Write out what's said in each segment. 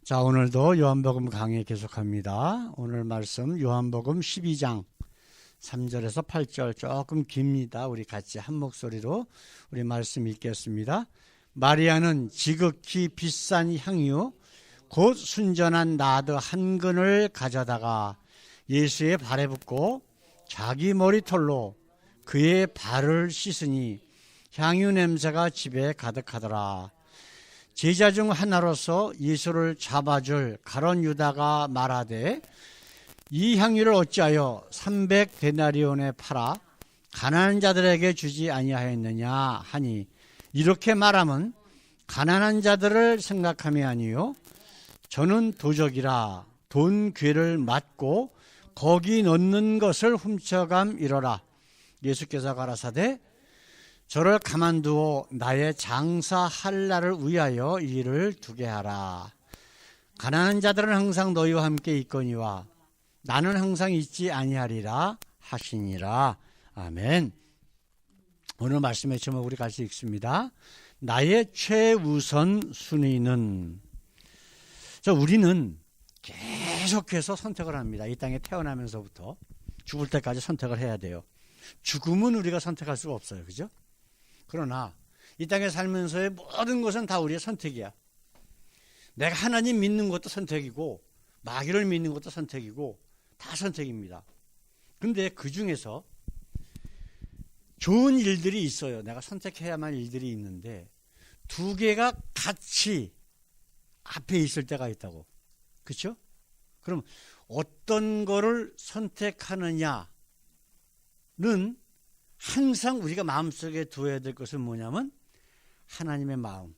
자, 오늘도 요한복음 강의 계속합니다. 오늘 말씀 요한복음 12장 3절에서 8절 조금 깁니다. 우리 같이 한 목소리로 우리 말씀 읽겠습니다. 마리아는 지극히 비싼 향유 곧 순전한 나드 한 근을 가져다가 예수의 발에 붓고 자기 머리털로 그의 발을 씻으니 향유 냄새가 집에 가득하더라. 제자 중 하나로서 예수를 잡아줄 가룟 유다가 말하되 이 향유를 어찌하여 300데나리온에 팔아 가난한 자들에게 주지 아니하였느냐 하니, 이렇게 말하면 가난한 자들을 생각함이 아니요 저는 도적이라 돈 괴를 맞고 거기 넣는 것을 훔쳐감이러라. 예수께서 가라사대 저를 가만두어 나의 장사할 날을 위하여 이 일을 두게 하라. 가난한 자들은 항상 너희와 함께 있거니와 나는 항상 있지 아니하리라 하시니라. 아멘. 오늘 말씀의 제목 우리 같이 읽습니다. 나의 최우선 순위는. 우리는 계속해서 선택을 합니다. 이 땅에 태어나면서부터 죽을 때까지 선택을 해야 돼요. 죽음은 우리가 선택할 수가 없어요. 그죠? 그러나 이 땅에 살면서의 모든 것은 다 우리의 선택이야. 내가 하나님 믿는 것도 선택이고 마귀를 믿는 것도 선택이고 다 선택입니다. 그런데 그 중에서 좋은 일들이 있어요. 내가 선택해야만 일들이 있는데 두 개가 같이 앞에 있을 때가 있다고. 그렇죠? 그럼 어떤 거를 선택하느냐는 항상 우리가 마음속에 두어야 될 것은 뭐냐면 하나님의 마음,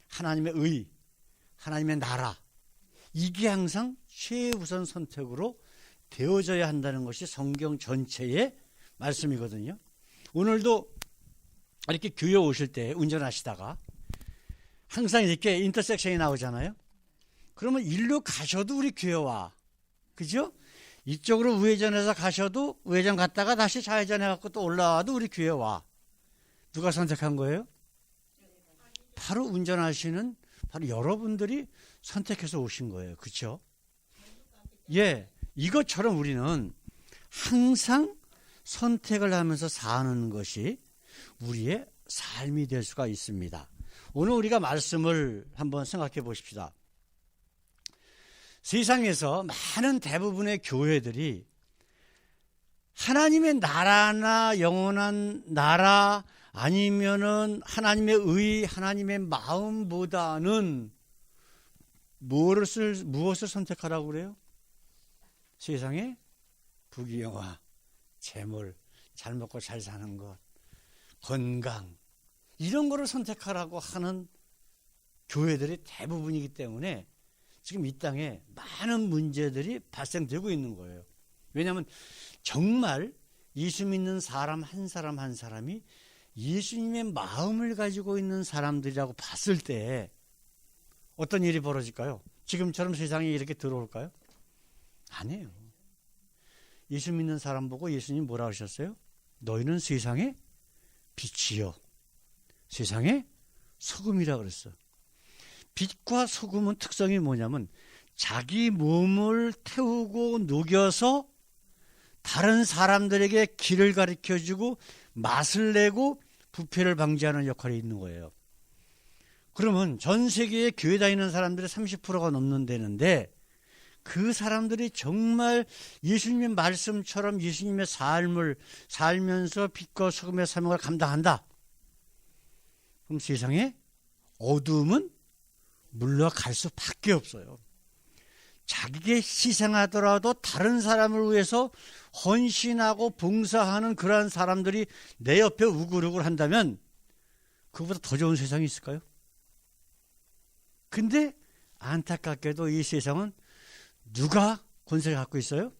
하나님의 의, 하나님의 나라, 이게 항상 최우선 선택으로 되어져야 한다는 것이 성경 전체의 말씀이거든요. 오늘도 이렇게 교회 오실 때 운전하시다가 항상 이렇게 인터섹션이 나오잖아요. 그러면 일로 가셔도 우리 교회 와. 그죠? 이쪽으로 우회전해서 가셔도 우회전 갔다가 다시 좌회전 해갖고 또 올라와도 우리 교회 와. 누가 선택한 거예요? 바로 운전하시는 바로 여러분들이 선택해서 오신 거예요. 그렇죠? 예, 이것처럼 우리는 항상 선택을 하면서 사는 것이 우리의 삶이 될 수가 있습니다. 오늘 우리가 말씀을 한번 생각해 보십시다. 세상에서 많은 대부분의 교회들이 하나님의 나라나 영원한 나라 아니면은 하나님의 의, 하나님의 마음보다는 무엇을 선택하라고 그래요? 세상에 부귀영화, 재물, 잘 먹고 잘 사는 것, 건강, 이런 거를 선택하라고 하는 교회들이 대부분이기 때문에 지금 이 땅에 많은 문제들이 발생되고 있는 거예요. 왜냐하면 정말 예수 믿는 사람 한 사람 한 사람이 예수님의 마음을 가지고 있는 사람들이라고 봤을 때 어떤 일이 벌어질까요? 지금처럼 세상에 이렇게 들어올까요? 아니에요. 예수 믿는 사람 보고 예수님 뭐라 하셨어요? 너희는 세상의 빛이요 세상의 소금이라 그랬어. 빛과 소금은 특성이 뭐냐면 자기 몸을 태우고 녹여서 다른 사람들에게 길을 가르쳐주고 맛을 내고 부패를 방지하는 역할이 있는 거예요. 그러면 전 세계에 교회 다니는 사람들이 30%가 넘는다는데 그 사람들이 정말 예수님의 말씀처럼 예수님의 삶을 살면서 빛과 소금의 사명을 감당한다. 그럼 세상에 어두움은 물러갈 수밖에 없어요. 자기가 희생하더라도 다른 사람을 위해서 헌신하고 봉사하는 그러한 사람들이 내 옆에 우글우글 한다면 그보다 더 좋은 세상이 있을까요? 근데 안타깝게도 이 세상은 누가 권세를 갖고 있어요?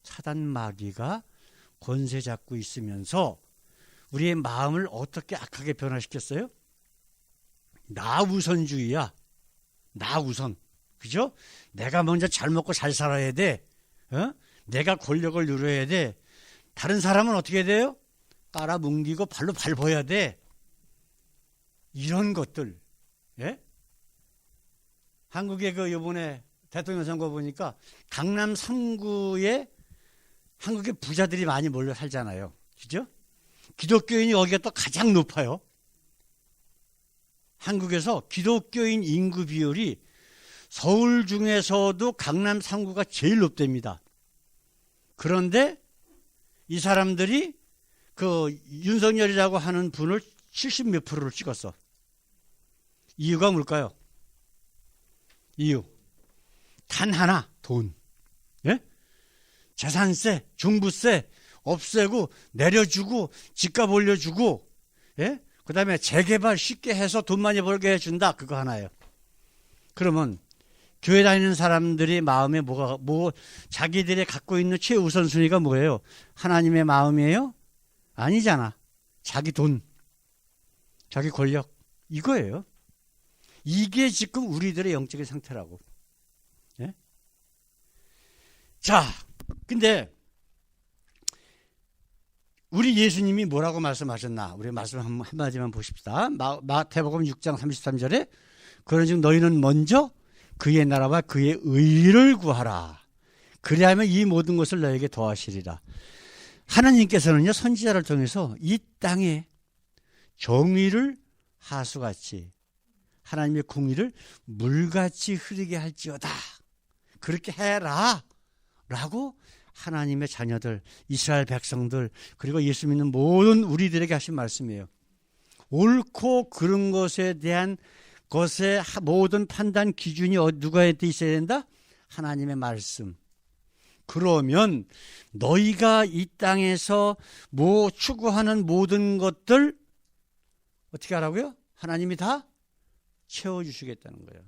사단 마귀가 권세 잡고 있으면서 우리의 마음을 어떻게 악하게 변화시켰어요? 나 우선주의야. 나 우선. 그죠? 내가 먼저 잘 먹고 잘 살아야 돼. 내가 권력을 누려야 돼. 다른 사람은 어떻게 돼요? 깔아뭉개고 발로 밟아야 돼. 이런 것들. 예? 한국의 그 요번에 대통령 선거 보니까 강남 3구에 한국의 부자들이 많이 몰려 살잖아요. 그죠? 기독교인이 여기가 또 가장 높아요. 한국에서 기독교인 인구 비율이 서울 중에서도 강남 3구가 제일 높답니다. 그런데 이 사람들이 그 윤석열이라고 하는 분을 70 몇 프로를 찍었어. 이유가 뭘까요? 이유. 단 하나, 돈. 예? 재산세, 종부세 없애고 내려주고 집값 올려주고, 예? 그 다음에 재개발 쉽게 해서 돈 많이 벌게 해준다. 그거 하나예요. 그러면 교회 다니는 사람들이 마음에 자기들이 갖고 있는 최우선순위가 뭐예요? 하나님의 마음이에요? 아니잖아. 자기 돈, 자기 권력, 이거예요. 이게 지금 우리들의 영적인 상태라고. 예? 자, 근데 우리 예수님이 뭐라고 말씀하셨나? 우리 말씀 한마디만 보십시다. 마태복음 6장 33절에 그런즉 너희는 먼저 그의 나라와 그의 의를 구하라. 그리하면 이 모든 것을 너에게 더하시리라. 하나님께서는요, 선지자를 통해서 이 땅에 정의를 하수같이 하나님의 공의를 물같이 흐르게 할지어다. 그렇게 해라. 라고 하나님의 자녀들, 이스라엘 백성들, 그리고 예수 믿는 모든 우리들에게 하신 말씀이에요. 옳고 그른 것에 대한 것의 모든 판단 기준이 누구한테 있어야 된다? 하나님의 말씀. 그러면 너희가 이 땅에서 추구하는 모든 것들 어떻게 하라고요? 하나님이 다 채워주시겠다는 거예요.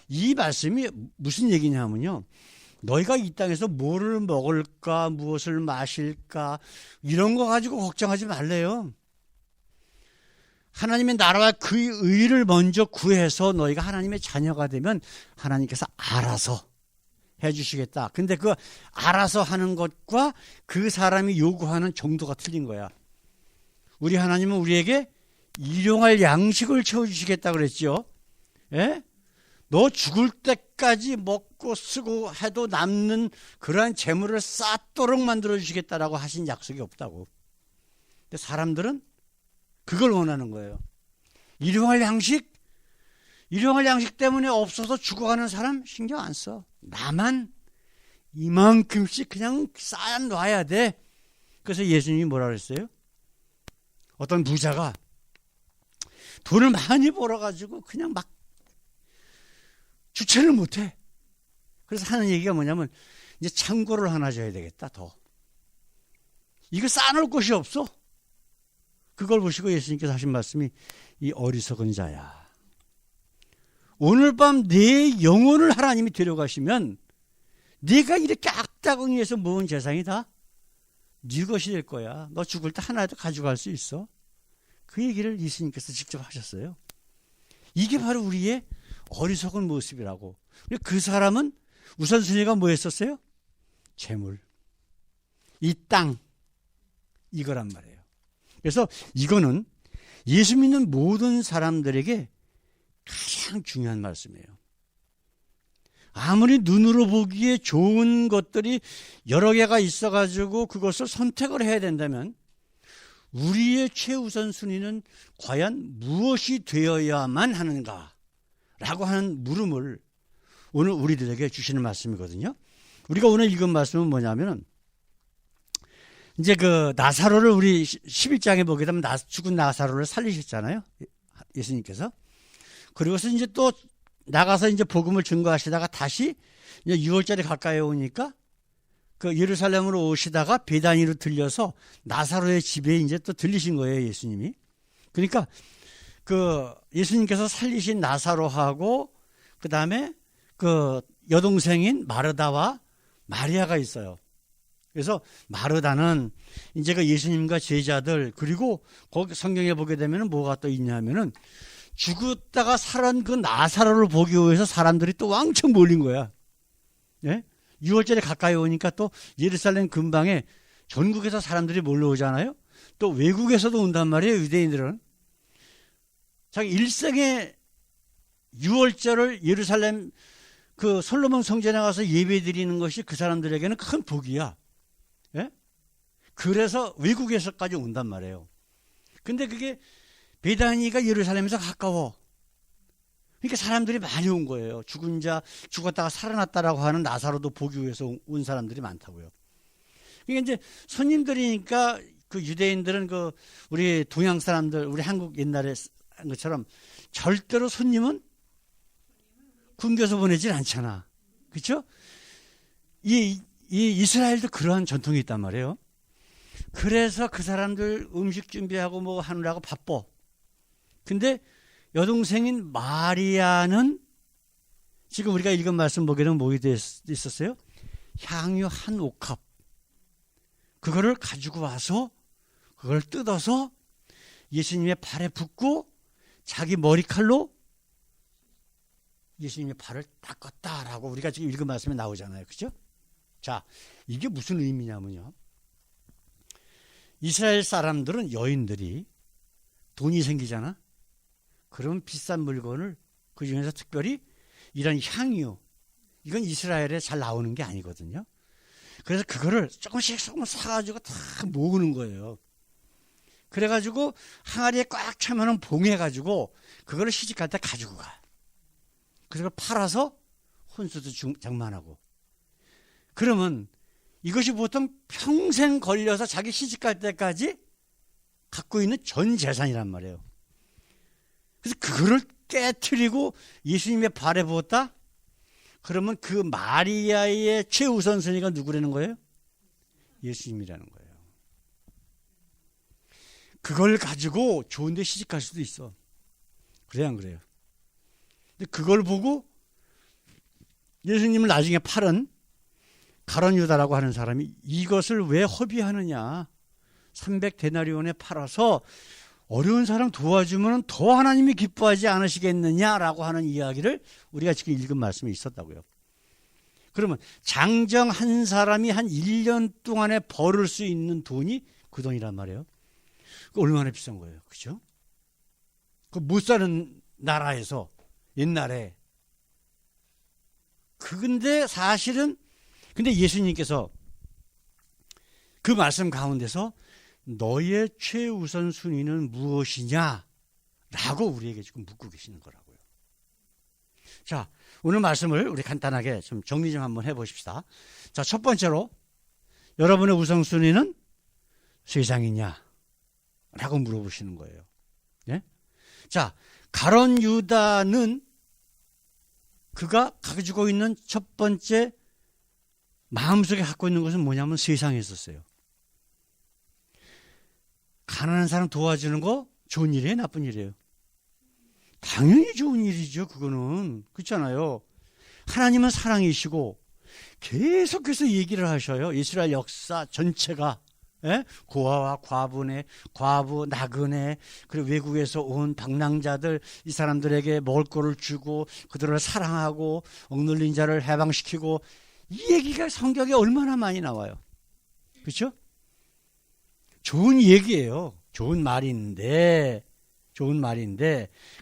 이 말씀이 무슨 얘기냐면요, 너희가 이 땅에서 뭐를 먹을까, 무엇을 마실까, 이런 거 가지고 걱정하지 말래요. 하나님의 나라와 그의 의를 먼저 구해서 너희가 하나님의 자녀가 되면 하나님께서 알아서 해주시겠다. 근데 그 알아서 하는 것과 그 사람이 요구하는 정도가 틀린 거야. 우리 하나님은 우리에게 일용할 양식을 채워주시겠다 그랬죠. 예? 너 죽을 때까지 먹고 쓰고 해도 남는 그러한 재물을 쌓도록 만들어주시겠다라고 하신 약속이 없다고. 근데 사람들은 그걸 원하는 거예요. 일용할 양식 때문에 없어서 죽어가는 사람 신경 안 써. 나만 이만큼씩 그냥 쌓아놔야 돼. 그래서 예수님이 뭐라 그랬어요? 어떤 부자가 돈을 많이 벌어가지고 그냥 막 주체를 못해. 그래서 하는 얘기가 뭐냐면 이제 창고를 하나 줘야 되겠다. 더. 이거 쌓아놓을 곳이 없어. 그걸 보시고 예수님께서 하신 말씀이 이 어리석은 자야. 오늘 밤 내 영혼을 하나님이 데려가시면 네가 이렇게 악다구니에서 모은 재산이 다 네 것이 될 거야. 너 죽을 때 하나라도 가져갈 수 있어. 그 얘기를 예수님께서 직접 하셨어요. 이게 바로 우리의 어리석은 모습이라고. 그 사람은 우선순위가 뭐였었어요? 재물, 이 땅, 이거란 말이에요. 그래서 이거는 예수 믿는 모든 사람들에게 가장 중요한 말씀이에요. 아무리 눈으로 보기에 좋은 것들이 여러 개가 있어가지고 그것을 선택을 해야 된다면 우리의 최우선 순위는 과연 무엇이 되어야만 하는가? 라고 하는 물음을 오늘 우리들에게 주시는 말씀이거든요. 우리가 오늘 읽은 말씀은 뭐냐면은 이제 그 나사로를 우리 11장에 보게 되면 죽은 나사로를 살리셨잖아요. 예수님께서. 그리고서 이제 또 나가서 이제 복음을 증거하시다가 다시 이제 6월절에 가까이 오니까 그 예루살렘으로 오시다가 베다니로 들려서 나사로의 집에 이제 또 들리신 거예요, 예수님이. 그러니까 그 예수님께서 살리신 나사로하고 그 다음에 그 여동생인 마르다와 마리아가 있어요. 그래서 마르다는 이제 그 예수님과 제자들, 그리고 거기 성경에 보게 되면 뭐가 또 있냐면은 죽었다가 살아난 그 나사로를 보기 위해서 사람들이 또 왕창 몰린 거야. 예? 6월절에 가까이 오니까 또 예루살렘 근방에 전국에서 사람들이 몰려오잖아요. 또 외국에서도 온단 말이에요, 유대인들은. 자기 일생에 유월절을 예루살렘 그 솔로몬 성전에 가서 예배 드리는 것이 그 사람들에게는 큰 복이야. 예? 그래서 외국에서까지 온단 말이에요. 근데 그게 베다니가 예루살렘에서 가까워. 그러니까 사람들이 많이 온 거예요. 죽은 자, 죽었다가 살아났다라고 하는 나사로도 보기 위해서 온 사람들이 많다고요. 그러니까 이제 손님들이니까 그 유대인들은 그 우리 동양 사람들, 우리 한국 옛날에 한 것처럼 절대로 손님은 굶겨서 보내질 않잖아. 그렇죠? 이 이스라엘도 그러한 전통이 있단 말이에요. 그래서 그 사람들 음식 준비하고 뭐 하느라고 바빠. 근데 여동생인 마리아는 지금 우리가 읽은 말씀 보기에는 뭐 있었어요? 향유 한 옥합. 그거를 가지고 와서 그걸 뜯어서 예수님의 발에 붓고 자기 머리칼로 예수님의 발을 닦았다라고 우리가 지금 읽은 말씀에 나오잖아요. 그죠? 자, 이게 무슨 의미냐면요. 이스라엘 사람들은 여인들이 돈이 생기잖아. 그럼 비싼 물건을 그 중에서 특별히 이런 향유, 이건 이스라엘에 잘 나오는 게 아니거든요. 그래서 그거를 조금씩 사가지고 다 모으는 거예요. 그래가지고 항아리에 꽉 차면은 봉해가지고 그거를 시집갈 때 가지고 가. 그래서 팔아서 혼수도 장만하고. 그러면 이것이 보통 평생 걸려서 자기 시집갈 때까지 갖고 있는 전 재산이란 말이에요. 그래서 그거를 깨트리고 예수님의 발에 부었다? 그러면 그 마리아의 최우선순위가 누구라는 거예요? 예수님이라는 거예요. 그걸 가지고 좋은 데 시집갈 수도 있어. 그래야 안 그래요? 근데 그걸 보고 예수님을 나중에 팔은 가룟 유다라고 하는 사람이 이것을 왜 허비하느냐. 300데나리온에 팔아서 어려운 사람 도와주면 더 하나님이 기뻐하지 않으시겠느냐라고 하는 이야기를 우리가 지금 읽은 말씀에 있었다고요. 그러면 장정 한 사람이 한 1년 동안에 벌을 수 있는 돈이 그 돈이란 말이에요. 그 얼마나 비싼 거예요. 그죠? 그 못 사는 나라에서 옛날에. 근데 사실은 근데 예수님께서 그 말씀 가운데서 너의 최우선 순위는 무엇이냐? 라고 우리에게 지금 묻고 계시는 거라고요. 자, 오늘 말씀을 우리 간단하게 좀 정리 좀 한번 해보십시다. 자, 첫 번째로 여러분의 우선순위는 세상이냐? 라고 물어보시는 거예요. 예? 자, 가룟 유다는 그가 가지고 있는 첫 번째 마음속에 갖고 있는 것은 뭐냐면 세상에 있었어요. 가난한 사람 도와주는 거 좋은 일이에요? 나쁜 일이에요? 당연히 좋은 일이죠. 그거는. 그렇잖아요. 하나님은 사랑이시고 계속해서 얘기를 하셔요. 이스라엘 역사 전체가. 예? 고아와 과부, 나그네, 그리고 외국에서 온 방랑자들, 이 사람들에게 먹을 거를 주고 그들을 사랑하고 억눌린 자를 해방시키고 이 얘기가 성경에 얼마나 많이 나와요. 그렇죠? 좋은 얘기예요. 좋은 말인데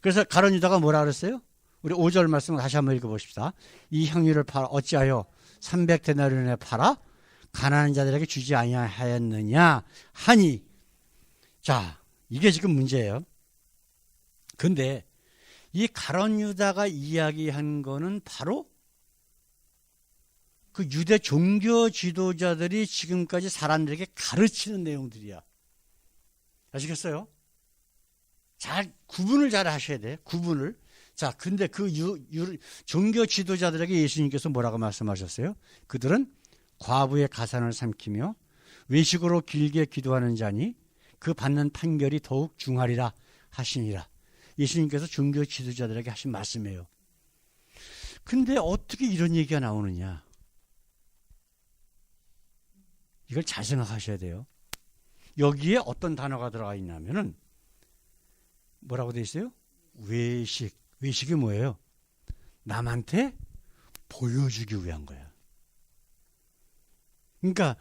그래서 가룟 유다가 뭐라 그랬어요? 우리 5절 말씀 다시 한번 읽어보십시다. 이 향유를 팔아 어찌하여 300데나리온에 팔아 가난한 자들에게 주지 아니하였느냐 하니. 자, 이게 지금 문제예요. 근데 이 가룟 유다가 이야기한 거는 바로 그 유대 종교 지도자들이 지금까지 사람들에게 가르치는 내용들이야. 아시겠어요? 잘 구분을 잘 하셔야 돼. 구분을. 자, 근데 그 종교 지도자들에게 예수님께서 뭐라고 말씀하셨어요? 그들은 과부의 가산을 삼키며 외식으로 길게 기도하는 자니 그 받는 판결이 더욱 중하리라 하시니라. 예수님께서 종교 지도자들에게 하신 말씀이에요. 근데 어떻게 이런 얘기가 나오느냐? 이걸 잘 생각하셔야 돼요. 여기에 어떤 단어가 들어가 있냐면은 뭐라고 돼 있어요? 외식. 외식이 뭐예요? 남한테 보여주기 위한 거야. 그러니까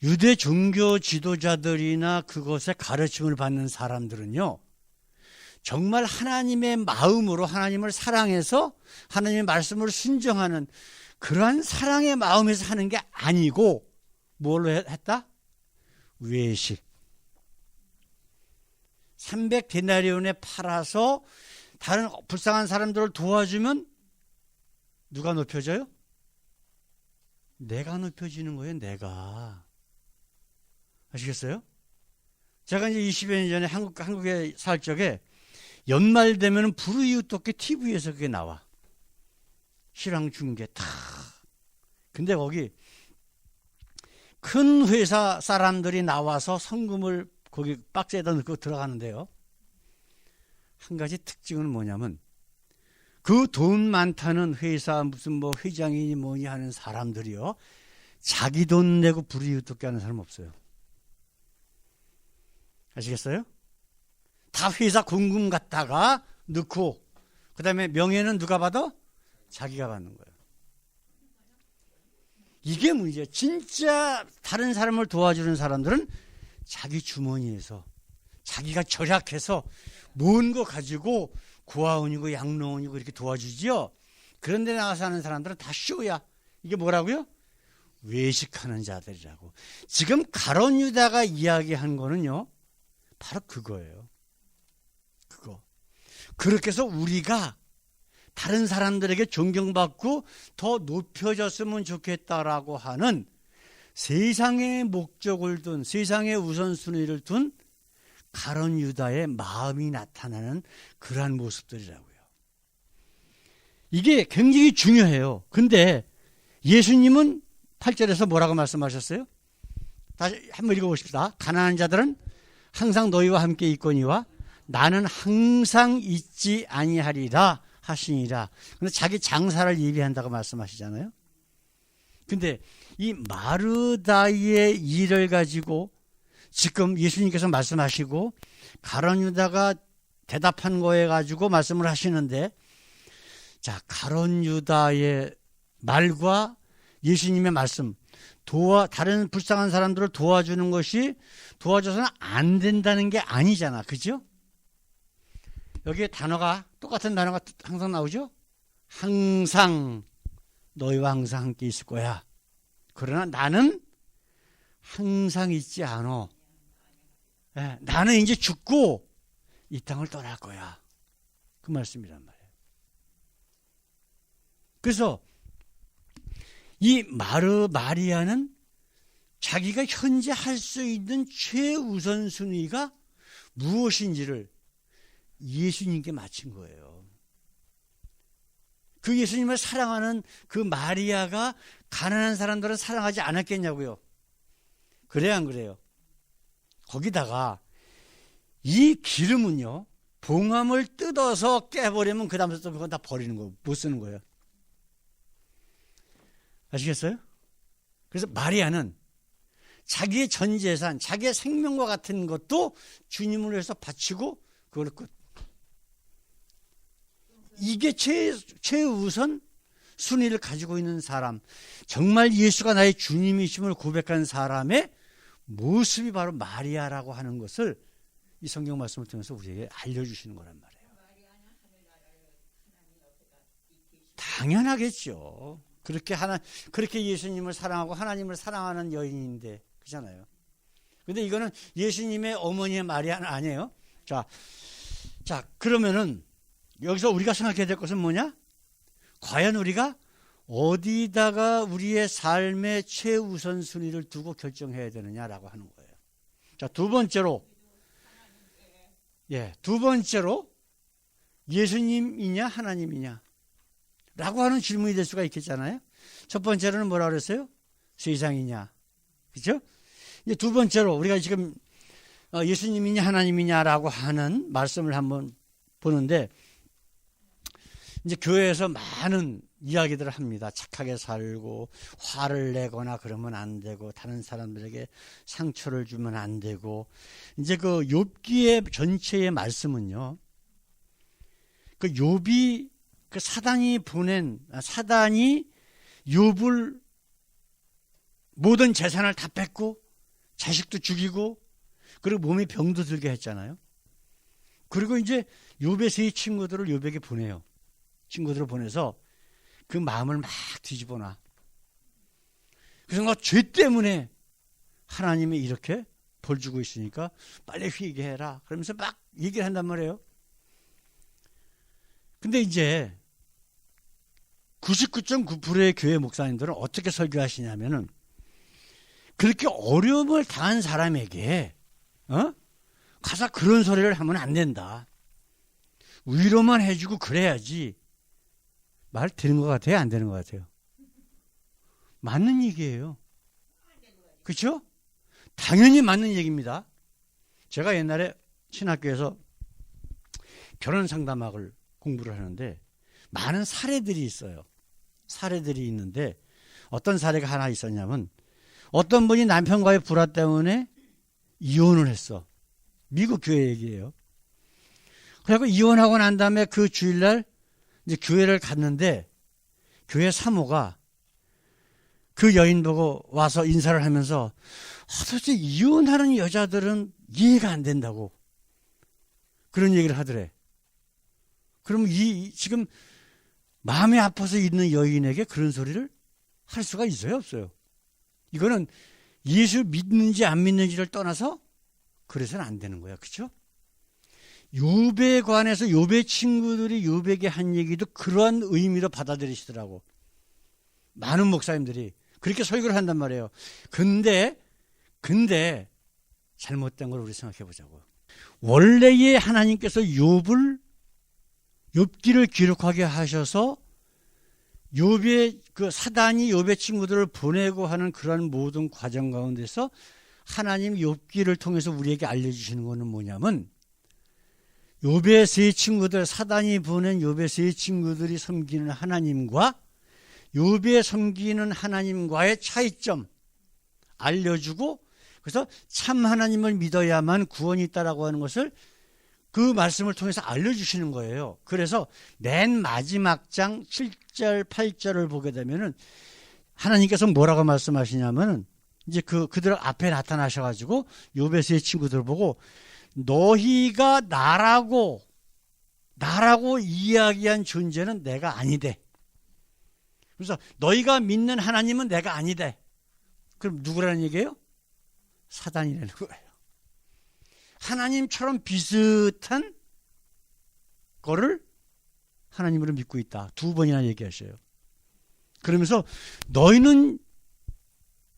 유대 종교 지도자들이나 그것에 가르침을 받는 사람들은요, 정말 하나님의 마음으로 하나님을 사랑해서 하나님의 말씀을 순종하는 그러한 사랑의 마음에서 하는 게 아니고 뭘로 했다? 외식. 300데나리온에 팔아서 다른 불쌍한 사람들을 도와주면 누가 높여져요? 내가 높여지는 거예요. 내가. 아시겠어요? 제가 이제 20여 년 전에 한국에 살 적에 연말 되면 불우이웃돕기 TV에서 그게 나와. 실황 중계 다. 근데 거기 큰 회사 사람들이 나와서 성금을 거기 박스에다 넣고 들어가는데요. 한 가지 특징은 뭐냐면 그 돈 많다는 회사 무슨 뭐 회장이니 뭐니 하는 사람들이요. 자기 돈 내고 불우이웃돕기 하는 사람 없어요. 아시겠어요? 다 회사 공금 갖다가 넣고 그 다음에 명예는 누가 받아? 자기가 받는 거예요. 이게 문제예요. 진짜 다른 사람을 도와주는 사람들은 자기 주머니에서 자기가 절약해서 모은 거 가지고 고아원이고 양로원이고 이렇게 도와주지요. 그런데 나가서 하는 사람들은 다 쇼야. 이게 뭐라고요? 외식하는 자들이라고. 지금 가룟 유다가 이야기한 거는요. 바로 그거예요. 그거. 그렇게 해서 우리가 다른 사람들에게 존경받고 더 높여졌으면 좋겠다라고 하는 세상의 목적을 둔, 세상의 우선순위를 둔 가룟 유다의 마음이 나타나는 그러한 모습들이라고요. 이게 굉장히 중요해요. 근데 예수님은 8절에서 뭐라고 말씀하셨어요? 다시 한번 읽어보십시다. 가난한 자들은 항상 너희와 함께 있거니와 나는 항상 있지 아니하리라 하시니라. 근데 자기 장사를 예비한다고 말씀하시잖아요. 근데 이 마르다의 일을 가지고 지금 예수님께서 말씀하시고 가룟 유다가 대답한 거에 가지고 말씀을 하시는데, 자, 가룟 유다의 말과 예수님의 말씀, 다른 불쌍한 사람들을 도와주는 것이 도와줘서는 안 된다는 게 아니잖아. 그죠? 여기에 똑같은 단어가 항상 나오죠? 항상 너희와 항상 함께 있을 거야. 그러나 나는 항상 있지 않아. 나는 이제 죽고 이 땅을 떠날 거야. 그 말씀이란 말이에요. 그래서 이 마리아는 자기가 현재 할 수 있는 최우선 순위가 무엇인지를 예수님께 마친 거예요. 그 예수님을 사랑하는 그 마리아가 가난한 사람들은 사랑하지 않았겠냐고요. 그래요, 안 그래요? 거기다가 이 기름은요, 봉함을 뜯어서 깨버리면 그 다음부터 그건 다 버리는 거예요. 못 쓰는 거예요. 아시겠어요? 그래서 마리아는 자기의 전 재산, 자기의 생명과 같은 것도 주님을 위해서 바치고 그걸 끝. 이게 최우선 순위를 가지고 있는 사람, 정말 예수가 나의 주님이심을 고백한 사람의 모습이 바로 마리아라고 하는 것을 이 성경 말씀을 통해서 우리에게 알려주시는 거란 말이에요. 당연하겠죠. 그렇게 예수님을 사랑하고 하나님을 사랑하는 여인인데, 그렇잖아요. 근데 이거는 예수님의 어머니의 마리아는 아니에요. 자, 그러면은 여기서 우리가 생각해야 될 것은 뭐냐? 과연 우리가 어디다가 우리의 삶의 최우선 순위를 두고 결정해야 되느냐라고 하는 거예요. 자, 두 번째로 예수님이냐 하나님이냐 라고 하는 질문이 될 수가 있겠잖아요. 첫 번째로는 뭐라 그랬어요? 세상이냐, 그렇죠? 이제 두 번째로 우리가 지금 예수님이냐 하나님이냐라고 하는 말씀을 한번 보는데, 이제 교회에서 많은 이야기들을 합니다. 착하게 살고 화를 내거나 그러면 안 되고 다른 사람들에게 상처를 주면 안 되고, 이제 그 욥기의 전체의 말씀은요, 그 욥이 그 사단이 욥을 모든 재산을 다 뺏고 자식도 죽이고 그리고 몸에 병도 들게 했잖아요. 그리고 이제 욥의 세 친구들을 욥에게 보내요. 친구들을 보내서 그 마음을 막 뒤집어놔. 그래서 너 죄 때문에 하나님이 이렇게 벌 주고 있으니까 빨리 회개해라. 그러면서 막 얘기를 한단 말이에요. 근데 이제 99.9%의 교회 목사님들은 어떻게 설교하시냐면은 그렇게 어려움을 당한 사람에게 가서 그런 소리를 하면 안 된다. 위로만 해주고 그래야지. 말 되는 것 같아요? 안 되는 것 같아요? 맞는 얘기예요. 그렇죠? 당연히 맞는 얘기입니다. 제가 옛날에 신학교에서 결혼 상담학을 공부를 하는데 많은 사례들이 있어요. 사례들이 있는데 어떤 사례가 하나 있었냐면 어떤 분이 남편과의 불화 때문에 이혼을 했어. 미국 교회 얘기예요. 그래서 이혼하고 난 다음에 그 주일날 이제 교회를 갔는데 교회 사모가 그 여인 보고 와서 인사를 하면서 도대체 이혼하는 여자들은 이해가 안 된다고 그런 얘기를 하더래. 그럼 지금 마음이 아파서 있는 여인에게 그런 소리를 할 수가 있어요, 없어요? 이거는 예수 믿는지 안 믿는지를 떠나서 그래서는 안 되는 거야. 그렇죠? 욥에 관해서 욥의 친구들이 욥에게 한 얘기도 그러한 의미로 받아들이시더라고. 많은 목사님들이 그렇게 설교를 한단 말이에요. 근데 잘못된 걸 우리 생각해 보자고. 원래의 하나님께서 욥기를 기록하게 하셔서 욥의 그 사단이 욥의 친구들을 보내고 하는 그러한 모든 과정 가운데서 하나님 욥기를 통해서 우리에게 알려주시는 것은 뭐냐면 욥의 세 친구들, 사단이 보낸 욥의 세 친구들이 섬기는 하나님과 욥의 섬기는 하나님과의 차이점 알려주고 그래서 참 하나님을 믿어야만 구원이 있다라고 하는 것을 그 말씀을 통해서 알려주시는 거예요. 그래서 맨 마지막 장 7절, 8절을 보게 되면은 하나님께서 뭐라고 말씀하시냐면은 이제 그들 앞에 나타나셔가지고 욥의 세 친구들 보고 너희가 나라고 이야기한 존재는 내가 아니대. 그래서 너희가 믿는 하나님은 내가 아니대. 그럼 누구라는 얘기예요? 사단이라는 거예요. 하나님처럼 비슷한 거를 하나님으로 믿고 있다. 2번이나 얘기하셔요. 그러면서 너희는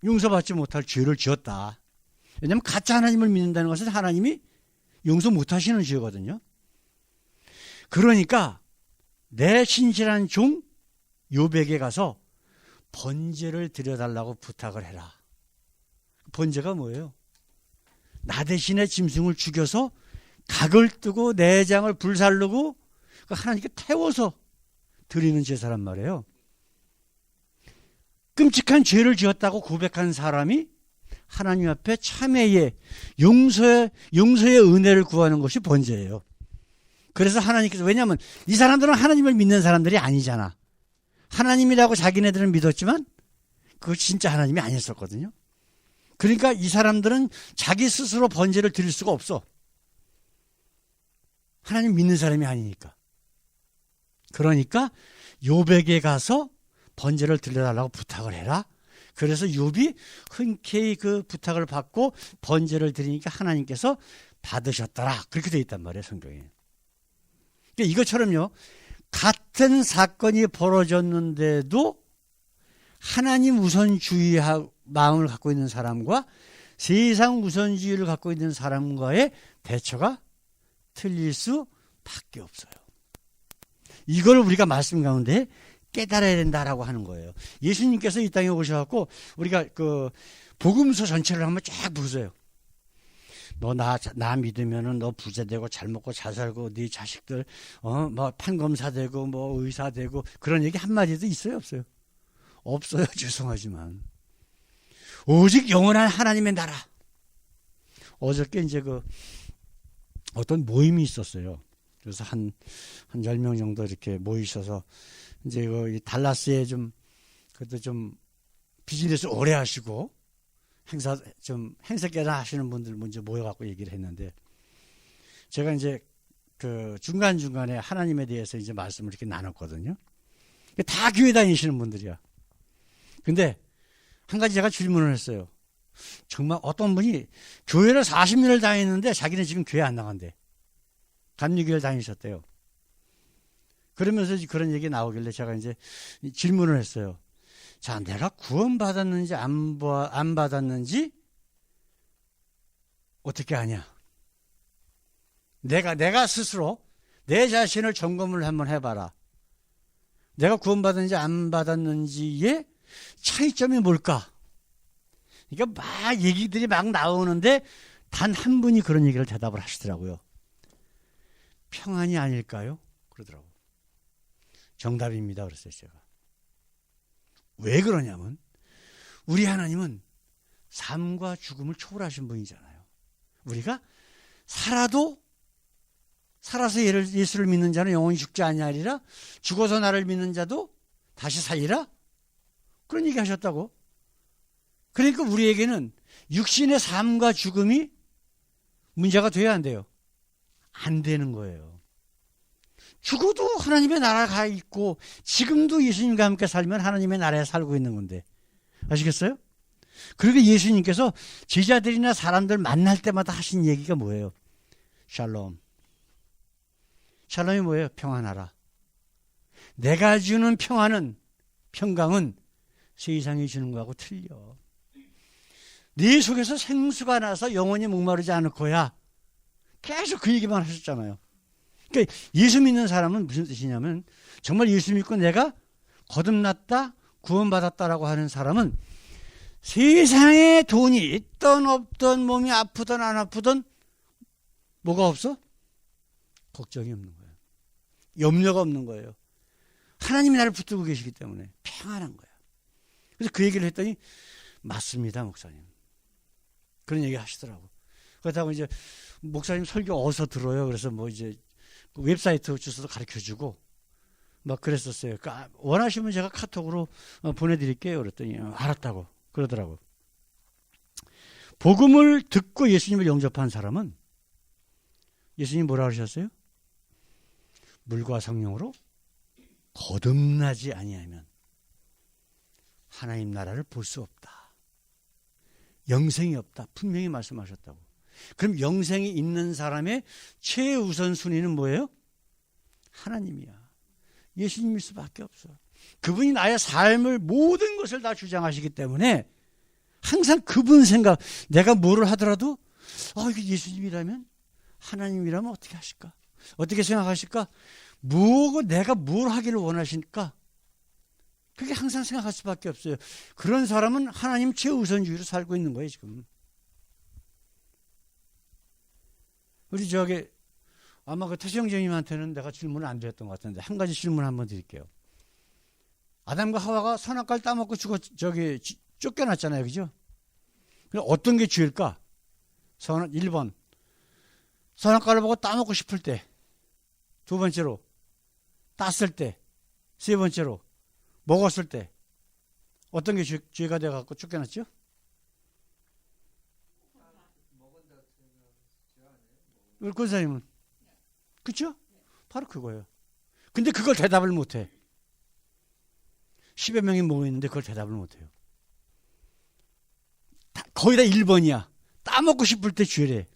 용서받지 못할 죄를 지었다. 왜냐하면 가짜 하나님을 믿는다는 것은 하나님이 용서 못하시는 죄거든요. 그러니까 내 신실한 종 욥에게 가서 번제를 드려달라고 부탁을 해라. 번제가 뭐예요? 나 대신에 짐승을 죽여서 각을 뜨고 내장을 불살르고 하나님께 태워서 드리는 제사란 말이에요. 끔찍한 죄를 지었다고 고백한 사람이 하나님 앞에 참회의 용서의 은혜를 구하는 것이 번제예요. 그래서 하나님께서 왜냐하면 이 사람들은 하나님을 믿는 사람들이 아니잖아. 하나님이라고 자기네들은 믿었지만 그거 진짜 하나님이 아니었었거든요. 그러니까 이 사람들은 자기 스스로 번제를 드릴 수가 없어. 하나님 믿는 사람이 아니니까. 그러니까 욥에게 가서 번제를 드려달라고 부탁을 해라. 그래서 욥이 흔쾌히 그 부탁을 받고 번제를 드리니까 하나님께서 받으셨더라. 그렇게 되어 있단 말이에요, 성경에. 그러니까 이것처럼요. 같은 사건이 벌어졌는데도 하나님 우선주의 마음을 갖고 있는 사람과 세상 우선주의를 갖고 있는 사람과의 대처가 틀릴 수밖에 없어요. 이걸 우리가 말씀 가운데 깨달아야 된다라고 하는 거예요. 예수님께서 이 땅에 오셔갖고 우리가 그 복음서 전체를 한번 쫙 보세요. 너 나 믿으면은 너 부자 되고 잘 먹고 잘 살고 네 자식들 뭐 판검사 되고 뭐 의사 되고 그런 얘기 한 마디도 있어요, 없어요? 없어요. 죄송하지만 오직 영원한 하나님의 나라. 어저께 이제 그 어떤 모임이 있었어요. 그래서 한 10명 정도 이렇게 모이셔서 이제 이 달라스에 그래도 좀 비즈니스 오래 하시고 행사계나 하시는 분들 먼저 모여갖고 얘기를 했는데 제가 이제 그 중간중간에 하나님에 대해서 이제 말씀을 이렇게 나눴거든요. 다 교회 다니시는 분들이야. 근데 한 가지 제가 질문을 했어요. 정말 어떤 분이 교회를 40년을 다녔는데 자기는 지금 교회 안 나간대. 감리교회를 다니셨대요. 그러면서 그런 얘기 나오길래 제가 이제 질문을 했어요. 자, 내가 구원받았는지 안 받았는지 어떻게 아냐? 내가 스스로 내 자신을 점검을 한번 해봐라. 내가 구원받았는지 안 받았는지의 차이점이 뭘까? 그러니까 막 얘기들이 막 나오는데 단 한 분이 그런 얘기를 대답을 하시더라고요. 평안이 아닐까요? 그러더라고요. 정답입니다. 그랬어요, 제가. 왜 그러냐면 우리 하나님은 삶과 죽음을 초월하신 분이잖아요. 우리가 살아서 예수를 믿는 자는 영원히 죽지 아니하리라. 죽어서 나를 믿는 자도 다시 살리라. 그런 얘기 하셨다고. 그러니까 우리에게는 육신의 삶과 죽음이 문제가 돼야 안 돼요? 안 되는 거예요. 죽어도 하나님의 나라에 가 있고 지금도 예수님과 함께 살면 하나님의 나라에 살고 있는 건데. 아시겠어요? 그리고 예수님께서 제자들이나 사람들 만날 때마다 하신 얘기가 뭐예요? 샬롬. 샬롬이 뭐예요? 평안하라. 내가 주는 평강은 세상이 주는 거하고 틀려. 네 속에서 생수가 나서 영원히 목마르지 않을 거야. 계속 그 얘기만 하셨잖아요. 그러니까 예수 믿는 사람은 무슨 뜻이냐면 정말 예수 믿고 내가 거듭났다, 구원받았다라고 하는 사람은 세상에 돈이 있던 없던 몸이 아프든 안 아프든 뭐가 없어? 걱정이 없는 거예요. 염려가 없는 거예요. 하나님이 나를 붙들고 계시기 때문에 평안한 거예요. 그래서 그 얘기를 했더니 맞습니다, 목사님. 그런 얘기 하시더라고. 그렇다고 이제 목사님 설교 어디서 들어요? 그래서 뭐 이제 웹사이트 주소도 가르쳐 주고 막 그랬었어요. 그러니까 원하시면 제가 카톡으로 보내드릴게요. 그랬더니 알았다고 그러더라고. 복음을 듣고 예수님을 영접한 사람은 예수님 뭐라 그러셨어요? 물과 성령으로 거듭나지 아니하면 하나님 나라를 볼 수 없다. 영생이 없다. 분명히 말씀하셨다고. 그럼 영생이 있는 사람의 최우선 순위는 뭐예요? 하나님이야. 예수님일 수밖에 없어. 그분이 나의 삶을 모든 것을 다 주장하시기 때문에 항상 그분 생각, 내가 뭐를 하더라도 이게 예수님이라면 하나님이라면 어떻게 하실까? 어떻게 생각하실까? 내가 뭘 하기를 원하실까? 그게 항상 생각할 수밖에 없어요. 그런 사람은 하나님 최우선주의로 살고 있는 거예요, 지금. 우리 아마 그 태성정님한테는 내가 질문을 안 드렸던 것 같은데, 한 가지 질문 한번 드릴게요. 아담과 하와가 선악과를 따먹고 쫓겨났잖아요, 그죠? 그럼 어떤 게 죄일까? 1번. 선악과를 보고 따먹고 싶을 때. 2번째로. 땄을 때. 3번째로. 먹었을 때 어떤 게 죄가 돼갖고 쫓겨났죠? 우리 권사님은 그렇죠? 바로 그거예요. 근데 그걸 대답을 못해. 10여 명이 모여있는데 그걸 대답을 못해요. 거의 다 1번이야. 따먹고 싶을 때 죄래.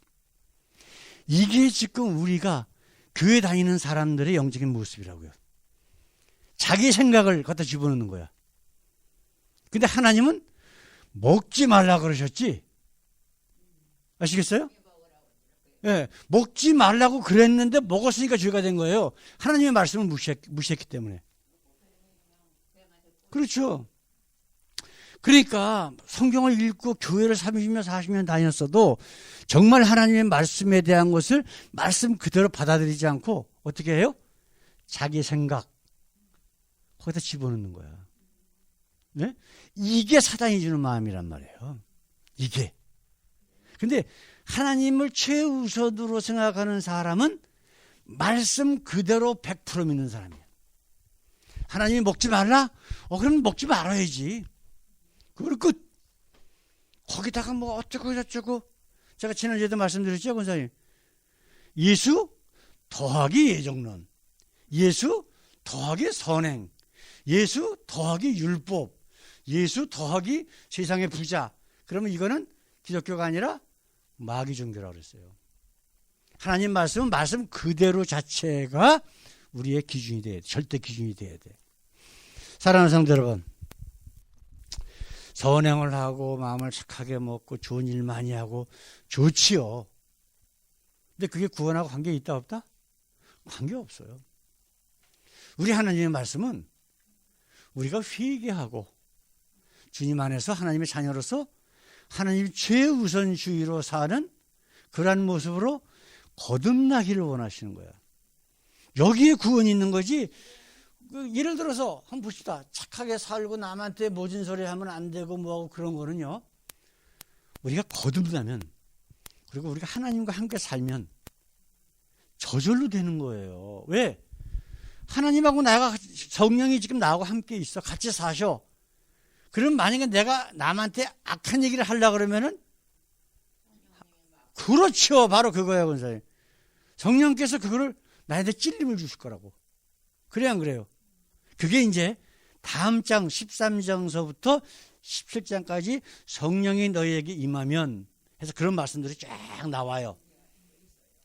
이게 지금 우리가 교회 다니는 사람들의 영적인 모습이라고요. 자기 생각을 갖다 집어넣는 거야. 근데 하나님은 먹지 말라 그러셨지? 아시겠어요? 예, 먹지 말라고 그랬는데 먹었으니까 죄가 된 거예요. 하나님의 말씀을 무시했기 때문에. 그렇죠. 그러니까 성경을 읽고 교회를 30년, 40년 다녔어도 정말 하나님의 말씀에 대한 것을 말씀 그대로 받아들이지 않고 어떻게 해요? 자기 생각 거기다 집어넣는 거야. 네? 이게 사단이 주는 마음이란 말이에요. 이게. 근데 하나님을 최우선으로 생각하는 사람은 말씀 그대로 100% 믿는 사람이에요. 하나님이 먹지 말라? 그럼 먹지 말아야지. 그걸 끝. 거기다가 뭐 어쩌고 저쩌고. 제가 지난주에도 말씀드렸죠, 권사님. 예수 더하기 예정론, 예수 더하기 선행, 예수 더하기 율법, 예수 더하기 세상의 부자. 그러면 이거는 기독교가 아니라 마귀 종교라고 그랬어요. 하나님 말씀은 말씀 그대로 자체가 우리의 기준이 돼야 돼. 절대 기준이 돼야 돼. 사랑하는 성도 여러분, 선행을 하고 마음을 착하게 먹고 좋은 일 많이 하고 좋지요. 근데 그게 구원하고 관계 있다 없다? 관계 없어요. 우리 하나님의 말씀은 우리가 회개하고 주님 안에서 하나님의 자녀로서 하나님 최우선주의로 사는 그러한 모습으로 거듭나기를 원하시는 거야. 여기에 구원이 있는 거지. 예를 들어서 한번 봅시다. 착하게 살고 남한테 모진 소리 하면 안 되고 뭐하고 그런 거는요, 우리가 거듭나면, 그리고 우리가 하나님과 함께 살면 저절로 되는 거예요. 왜? 하나님하고 내가, 성령이 지금 나하고 함께 있어. 같이 사셔. 그럼 만약에 내가 남한테 악한 얘기를 하려고 그러면은, 그렇죠. 바로 그거예요, 권사님. 성령께서 그거를 나한테 찔림을 주실 거라고. 그래, 안 그래요? 그게 이제 다음 장 13장서부터 17장까지 성령이 너희에게 임하면 해서 그런 말씀들이 쫙 나와요.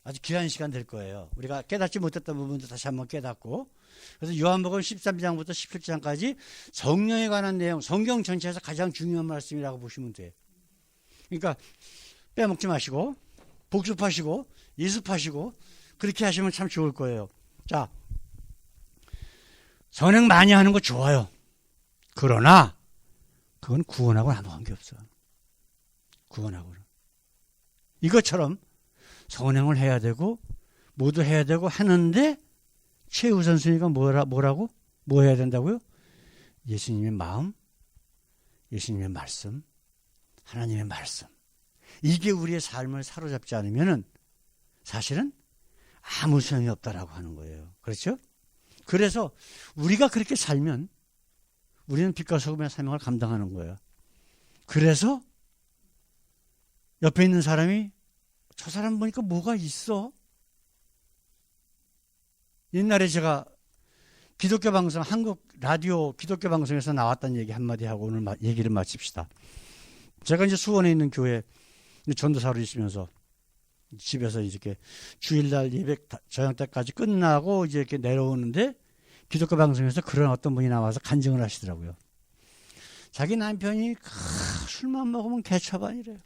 아주 귀한 시간 될 거예요. 우리가 깨닫지 못했던 부분도 다시 한번 깨닫고. 그래서 요한복음 13장부터 17장까지 성령에 관한 내용, 성경 전체에서 가장 중요한 말씀이라고 보시면 돼요. 그러니까 빼먹지 마시고 복습하시고 예습하시고 그렇게 하시면 참 좋을 거예요. 자, 선행 많이 하는 거 좋아요. 그러나 그건 구원하고는 아무 관계 없어. 구원하고는. 이것처럼 선행을 해야 되고 모두 해야 되고 하는데 최우선순위가 뭐라고? 뭐 해야 된다고요? 예수님의 마음, 예수님의 말씀, 하나님의 말씀. 이게 우리의 삶을 사로잡지 않으면은 사실은 아무 소용이 없다라고 하는 거예요. 그렇죠? 그래서 우리가 그렇게 살면 우리는 빛과 소금의 사명을 감당하는 거예요. 그래서 옆에 있는 사람이 저 사람 보니까 뭐가 있어? 옛날에 제가 기독교 방송, 한국 라디오 기독교 방송에서 나왔던 얘기 한마디 하고 오늘 얘기를 마칩시다. 제가 이제 수원에 있는 교회 전도사로 있으면서 집에서 이렇게 주일날 예배 저녁 때까지 끝나고 이제 이렇게 내려오는데 기독교 방송에서 그런 어떤 분이 나와서 간증을 하시더라고요. 자기 남편이 술만 먹으면 개차반이래요.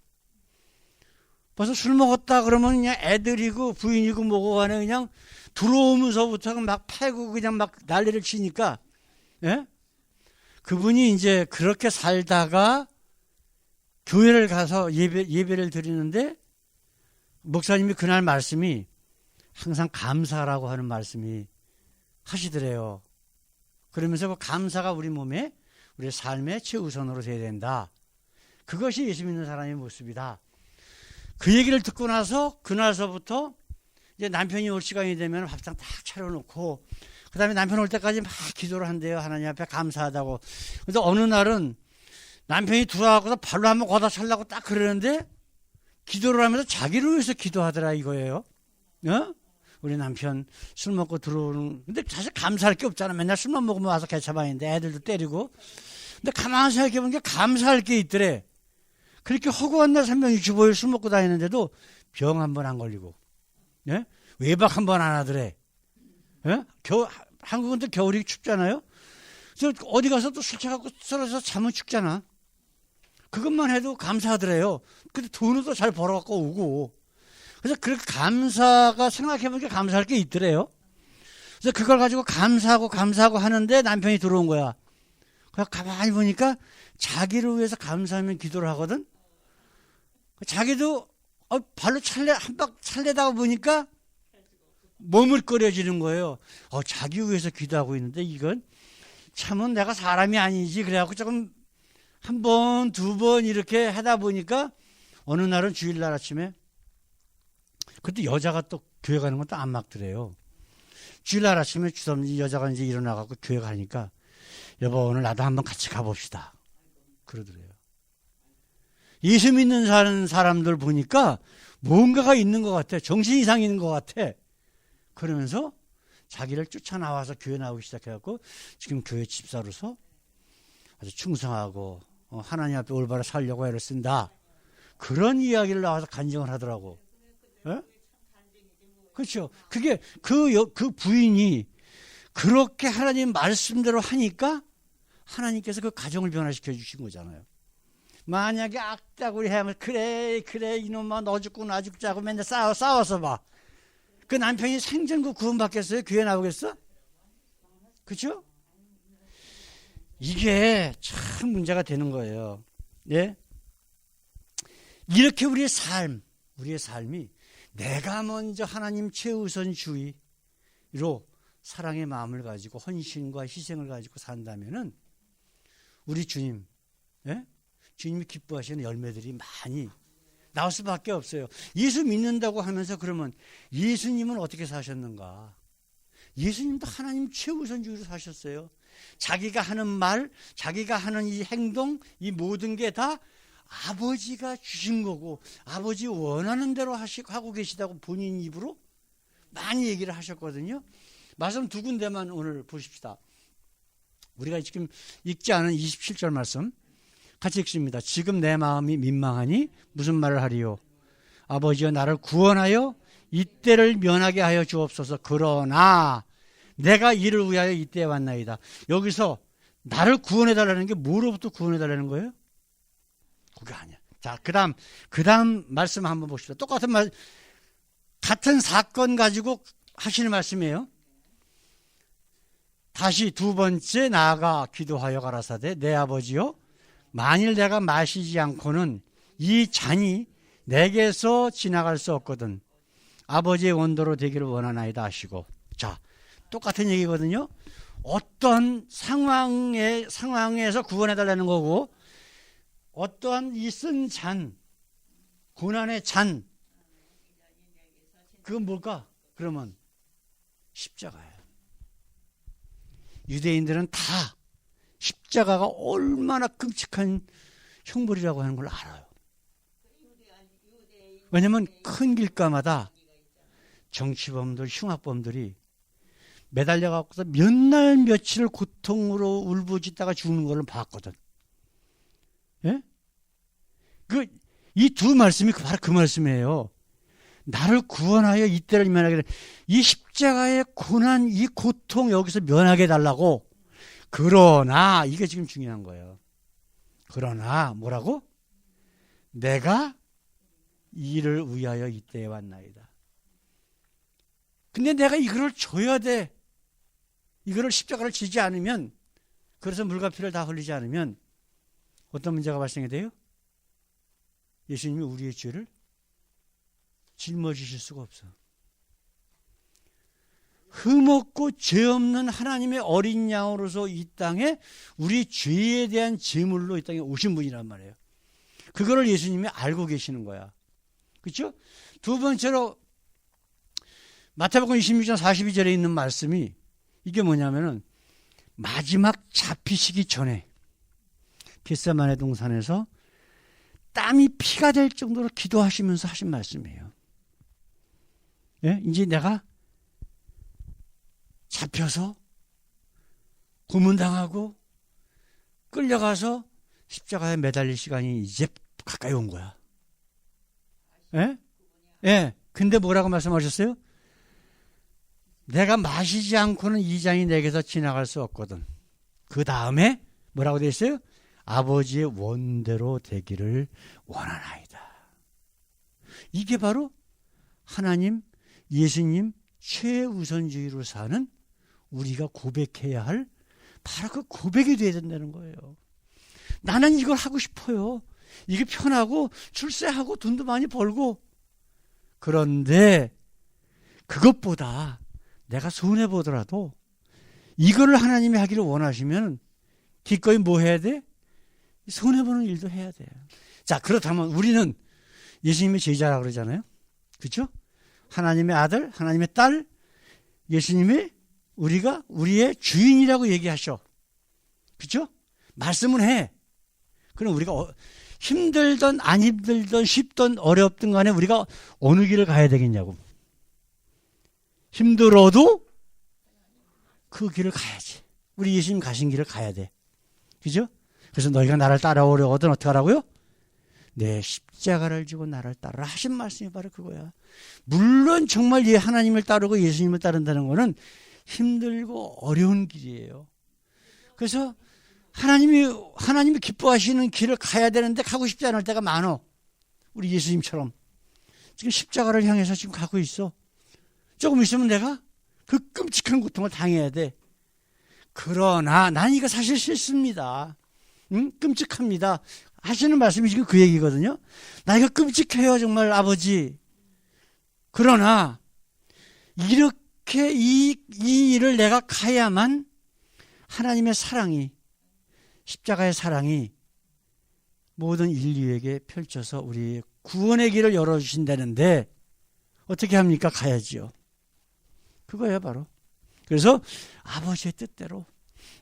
벌써 술 먹었다 그러면 그냥 애들이고 부인이고 뭐고 간에 그냥 들어오면서부터 막 패고 그냥 막 난리를 치니까, 예? 그분이 이제 그렇게 살다가 교회를 가서 예배를 드리는데 목사님이 그날 말씀이 항상 감사라고 하는 말씀이 하시더래요. 그러면서 그 감사가 우리 몸에, 우리 삶의 최우선으로 돼야 된다. 그것이 예수 믿는 사람의 모습이다. 그 얘기를 듣고 나서 그날서부터 이제 남편이 올 시간이 되면 밥상 딱 차려놓고 그 다음에 남편 올 때까지 막 기도를 한대요. 하나님 앞에 감사하다고. 근데 어느 날은 남편이 들어와서 발로 한번 걷어 차려고 딱 그러는데 기도를 하면서 자기를 위해서 기도하더라 이거예요. 어? 우리 남편 술 먹고 들어오는, 근데 사실 감사할 게 없잖아. 맨날 술만 먹으면 와서 개차반인데 애들도 때리고. 근데 가만히 생각해보니까 감사할 게 있더래. 그렇게 허구한 날 365일 술 먹고 다니는데도 병 한 번 안 걸리고, 예? 외박 한 번 안 하더래. 예? 한국은 또 겨울이 춥잖아요. 그래서 어디 가서 또 술 취하고 썰어서 자면 춥잖아. 그것만 해도 감사하더래요. 근데 돈을 또 잘 벌어갖고 오고. 그래서 그렇게 감사가, 생각해보니까 감사할 게 있더래요. 그래서 그걸 가지고 감사하고 하는데 남편이 들어온 거야. 그래서 가만히 보니까 자기를 위해서 감사하면 기도를 하거든. 자기도 발로 한 박 찰려다가 보니까 머물거려지는 거예요. 자기 위해서 기도하고 있는데 이건 참은 내가 사람이 아니지. 그래갖고 조금 한 번, 두 번 이렇게 하다 보니까 어느 날은 주일날 아침에, 그때 여자가 또 교회 가는 건 또 안 막더래요. 주일날 아침에 주섬 여자가 이제 일어나갖고 교회 가니까 여보 오늘 나도 한번 같이 가봅시다. 그러더래요. 예수 믿는 사람들 보니까 뭔가가 있는 것 같아. 정신 이상이 있는 것 같아. 그러면서 자기를 쫓아나와서 교회 나오기 시작해갖고 지금 교회 집사로서 아주 충성하고 하나님 앞에 올바로 살려고 애를 쓴다. 그런 이야기를 나와서 간증을 하더라고. 예? 그렇죠. 그게 그 부인이 그렇게 하나님 말씀대로 하니까 하나님께서 그 가정을 변화시켜 주신 거잖아요. 만약에 악다구리 하면 그래 이놈아 너 죽고 나 죽자고 맨날 싸워서 봐. 그 남편이 생전그 구원받겠어요? 교회 나오겠어? 그렇죠? 이게 참 문제가 되는 거예요. 예? 이렇게 우리의 삶이 내가 먼저 하나님 최우선주의로 사랑의 마음을 가지고 헌신과 희생을 가지고 산다면은 우리 주님, 예? 주님이 기뻐하시는 열매들이 많이 나올 수밖에 없어요. 예수 믿는다고 하면서 그러면 예수님은 어떻게 사셨는가? 예수님도 하나님 최우선주의로 사셨어요. 자기가 하는 말, 자기가 하는 이 행동, 이 모든 게 다 아버지가 주신 거고 아버지 원하는 대로 하고 계시다고 본인 입으로 많이 얘기를 하셨거든요. 말씀 두 군데만 오늘 보십시다. 우리가 지금 읽지 않은 27절 말씀 같이 읽습니다. 지금 내 마음이 민망하니 무슨 말을 하리요? 아버지여 나를 구원하여 이때를 면하게 하여 주옵소서. 그러나 내가 이를 위하여 이때에 왔나이다. 여기서 나를 구원해달라는 게 뭐로부터 구원해달라는 거예요? 그게 아니야. 자, 그 다음 말씀 한번 봅시다. 똑같은 같은 사건 가지고 하시는 말씀이에요. 다시 두 번째 나아가 기도하여 가라사대 내 아버지여 만일 내가 마시지 않고는 이 잔이 내게서 지나갈 수 없거든 아버지의 원대로 되기를 원하나이다 하시고. 자, 똑같은 얘기거든요. 어떤 상황에서 구원해달라는 거고 어떠한 이 쓴 잔, 고난의 잔, 그건 뭘까? 그러면 십자가예요. 유대인들은 다 십자가가 얼마나 끔찍한 형벌이라고 하는 걸 알아요. 왜냐하면 큰 길가마다 정치범들, 흉악범들이 매달려갖고서 몇 날 며칠을 고통으로 울부짖다가 죽는 걸 봤거든. 예? 이 두 말씀이 바로 그 말씀이에요. 나를 구원하여 이때를 면하게, 이 십자가의 고난, 이 고통 여기서 면하게 해달라고. 그러나, 이게 지금 중요한 거예요. 그러나, 뭐라고? 내가 이를 위하여 이때에 왔나이다. 근데 내가 이거를 줘야 돼. 이거를 십자가를 지지 않으면, 그래서 물과 피를 다 흘리지 않으면, 어떤 문제가 발생이 돼요? 예수님이 우리의 죄를 짊어지실 수가 없어. 흠없고 죄 없는 하나님의 어린 양으로서 이 땅에 우리 죄에 대한 제물로 이 땅에 오신 분이란 말이에요. 그거를 예수님이 알고 계시는 거야. 그렇죠? 두 번째로 마태복음 26장 42절에 있는 말씀이 이게 뭐냐면은 마지막 잡히시기 전에 겟세마네 동산에서 땀이 피가 될 정도로 기도하시면서 하신 말씀이에요. 예? 이제 내가 잡혀서 고문당하고 끌려가서 십자가에 매달릴 시간이 이제 가까이 온 거야. 예? 예. 근데 뭐라고 말씀하셨어요? 내가 마시지 않고는 이 잔이 내게서 지나갈 수 없거든. 그 다음에 뭐라고 되어 있어요? 아버지의 원대로 되기를 원하나이다. 이게 바로 하나님, 예수님 최우선주의로 사는 우리가 고백해야 할 바로 그 고백이 돼야 된다는 거예요. 나는 이걸 하고 싶어요. 이게 편하고 출세하고 돈도 많이 벌고. 그런데 그것보다 내가 손해보더라도 이거를 하나님이 하기를 원하시면 기꺼이 뭐 해야 돼? 손해보는 일도 해야 돼요. 자, 그렇다면 우리는 예수님의 제자라고 그러잖아요. 그렇죠? 하나님의 아들, 하나님의 딸, 예수님이 우리가 우리의 주인이라고 얘기하셔. 그렇죠? 말씀은 해. 그럼 우리가 힘들든 안 힘들든 쉽든 어렵든 간에 우리가 어느 길을 가야 되겠냐고. 힘들어도 그 길을 가야지. 우리 예수님 가신 길을 가야 돼. 그죠? 그래서 너희가 나를 따라오려거든 어떻게 하라고요? 내 십자가를 지고 나를 따르라 하신 말씀이 바로 그거야. 물론 정말 하나님을 따르고 예수님을 따른다는 거는 힘들고 어려운 길이에요. 그래서 하나님이 기뻐하시는 길을 가야 되는데 가고 싶지 않을 때가 많어. 우리 예수님처럼. 지금 십자가를 향해서 지금 가고 있어. 조금 있으면 내가 그 끔찍한 고통을 당해야 돼. 그러나 난 이거 사실 싫습니다. 끔찍합니다. 하시는 말씀이 지금 그 얘기거든요. 나 이거 끔찍해요 정말 아버지. 그러나 이렇게 이 일을 내가 가야만 하나님의 사랑이, 십자가의 사랑이 모든 인류에게 펼쳐서 우리 구원의 길을 열어주신다는데 어떻게 합니까? 가야지요. 그거예요 바로. 그래서 아버지의 뜻대로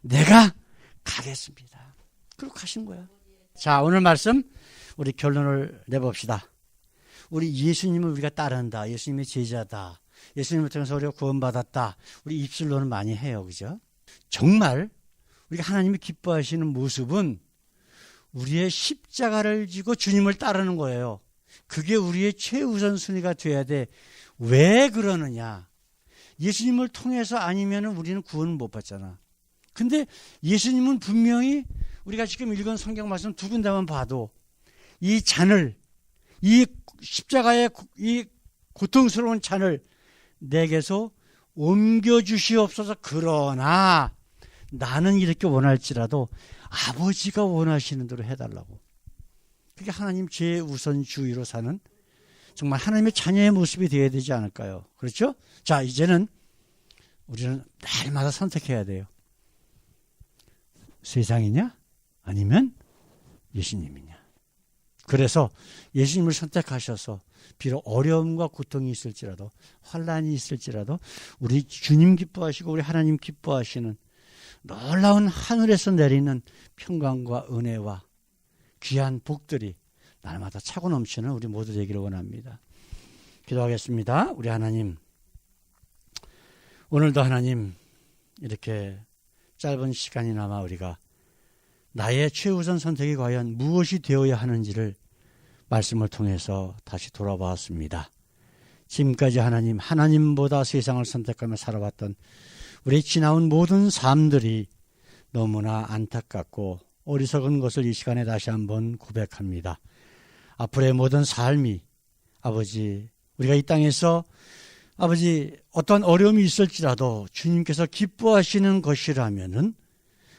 내가 가겠습니다. 그리고 가신 거야. 자, 오늘 말씀 우리 결론을 내봅시다. 우리 예수님을 우리가 따른다. 예수님의 제자다. 예수님을 통해서 우리가 구원받았다. 우리 입술로는 많이 해요. 그죠? 정말 우리가 하나님이 기뻐하시는 모습은 우리의 십자가를 지고 주님을 따르는 거예요. 그게 우리의 최우선 순위가 돼야 돼. 왜 그러느냐? 예수님을 통해서 아니면 우리는 구원을 못 받잖아. 근데 예수님은 분명히 우리가 지금 읽은 성경 말씀 두 군데만 봐도 이 잔을, 이 십자가의 이 고통스러운 잔을 내게서 옮겨주시옵소서. 그러나 나는 이렇게 원할지라도 아버지가 원하시는 대로 해달라고. 그게 하나님 최우선주의로 사는 정말 하나님의 자녀의 모습이 되어야 되지 않을까요? 그렇죠? 자, 이제는 우리는 날마다 선택해야 돼요. 세상이냐? 아니면 예수님이냐? 그래서 예수님을 선택하셔서 비록 어려움과 고통이 있을지라도 환난이 있을지라도 우리 주님 기뻐하시고 우리 하나님 기뻐하시는 놀라운 하늘에서 내리는 평강과 은혜와 귀한 복들이 날마다 차고 넘치는 우리 모두 되기를 원합니다. 기도하겠습니다. 우리 하나님, 오늘도 하나님 이렇게 짧은 시간이나마 우리가 나의 최우선 선택이 과연 무엇이 되어야 하는지를 말씀을 통해서 다시 돌아보았습니다. 지금까지 하나님보다 세상을 선택하며 살아왔던 우리 지나온 모든 삶들이 너무나 안타깝고 어리석은 것을 이 시간에 다시 한번 고백합니다. 앞으로의 모든 삶이 아버지, 우리가 이 땅에서 아버지 어떤 어려움이 있을지라도 주님께서 기뻐하시는 것이라면은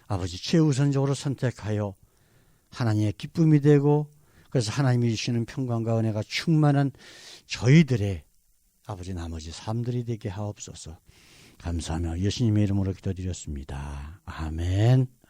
아버지 최우선적으로 선택하여 하나님의 기쁨이 되고 그래서 하나님이 주시는 평강과 은혜가 충만한 저희들의 아버지 나머지 삶들이 되게 하옵소서. 감사하며 예수님의 이름으로 기도드렸습니다. 아멘.